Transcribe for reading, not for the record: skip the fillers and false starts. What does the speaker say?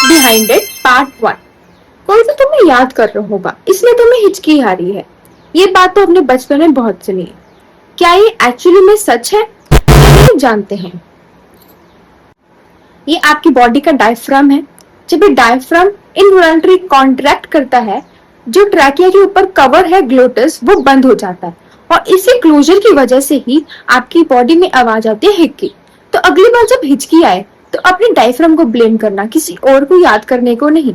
Behind it part 1। कोई तो तुम्हें याद कर रहा होगा, इसलिए तुम्हें हिचकी आ रही है। ये बात तो अपने बचपन में बहुत सुनी है। क्या ये एक्चुअली में सच है? चलिए जानते हैं। ये आपकी बॉडी का डायफ्राम है। जब ये डायफ्राम इनवॉलंटरी कॉन्ट्रैक्ट करता है, जो ट्रैकिया के ऊपर कवर है ग्लोटस, वो बंद हो जाता है और इसी क्लोजर की वजह से ही आपकी बॉडी में आवाज आती है हिक्की। तो अगली बार जब हिचकी आए तो अपने डायफ्राम को ब्लेम करना, किसी और को याद करने को नहीं।